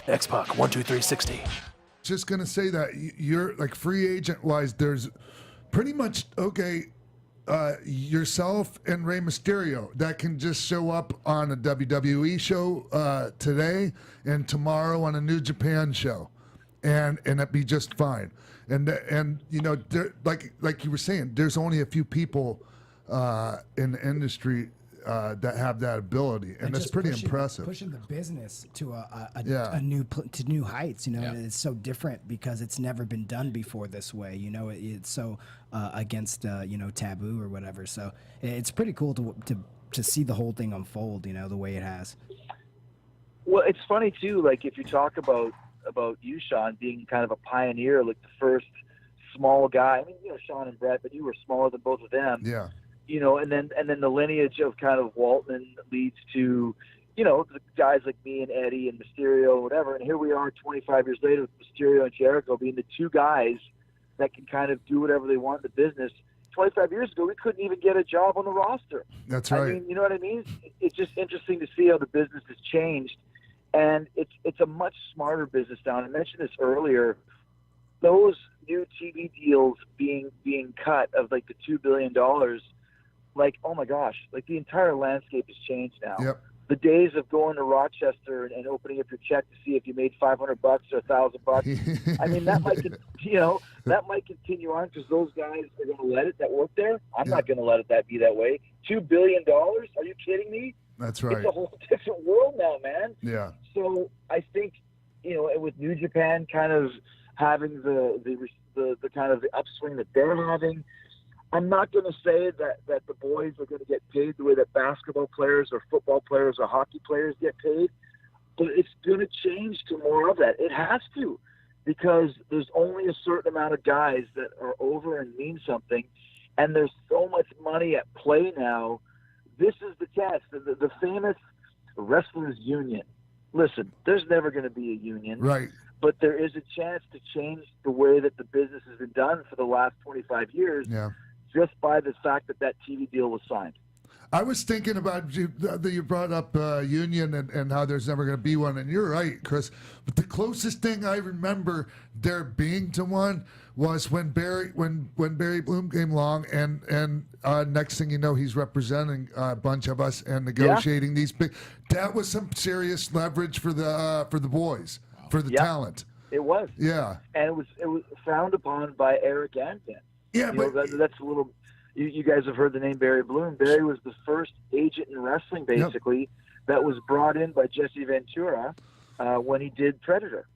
X-Pac, 12360. Just gonna say that you're like free agent wise. There's pretty much yourself and Rey Mysterio that can just show up on a WWE show today and tomorrow on a New Japan show, and it'd be just fine. And you know, like you were saying, there's only a few people in the industry that have that ability, and that's pretty impressive. Pushing the business to new heights. You know, it's so different because it's never been done before this way. You know, it's so against taboo or whatever. So it's pretty cool to see the whole thing unfold. You know, the way it has. Well, it's funny too. Like if you talk about you, Sean, being kind of a pioneer, like the first small guy. I mean, you know, Sean and Brett, but you were smaller than both of them. Yeah. You know, and then the lineage of kind of Waltman leads to, you know, the guys like me and Eddie and Mysterio or whatever. And here we are 25 years later with Mysterio and Jericho being the two guys that can kind of do whatever they want in the business. 25 years ago, we couldn't even get a job on the roster. That's right. I mean, you know what I mean? It's just interesting to see how the business has changed. And it's a much smarter business now. And I mentioned this earlier. Those new TV deals being cut of like the $2 billion, like, oh my gosh, like the entire landscape has changed now. Yep. The days of going to Rochester and opening up your check to see if you made $500 or $1,000. I mean, that might, that might continue on because those guys are going to let it that work there. I'm not going to let that be that way. $2 billion? Are you kidding me? That's right. It's a whole different world now, man. Yeah. So I think, with New Japan kind of having the kind of the upswing that they're having, I'm not going to say that the boys are going to get paid the way that basketball players or football players or hockey players get paid, but it's going to change to more of that. It has to, because there's only a certain amount of guys that are over and mean something, and there's so much money at play now. This is the test. The famous wrestlers union. Listen, there's never going to be a union. Right. But there is a chance to change the way that the business has been done for the last 25 years. Yeah. Just by the fact that TV deal was signed. I was thinking about that you brought up union and how there's never going to be one, and you're right, Chris. But the closest thing I remember there being to one was when Barry Bloom came along, and next thing you know, he's representing a bunch of us and negotiating these big. That was some serious leverage for the boys, for the talent. It was. Yeah. And it was frowned upon by Eric and Vince. Yeah, but that's a little. You guys have heard the name Barry Bloom. Barry was the first agent in wrestling, basically, that was brought in by Jesse Ventura when he did Predator.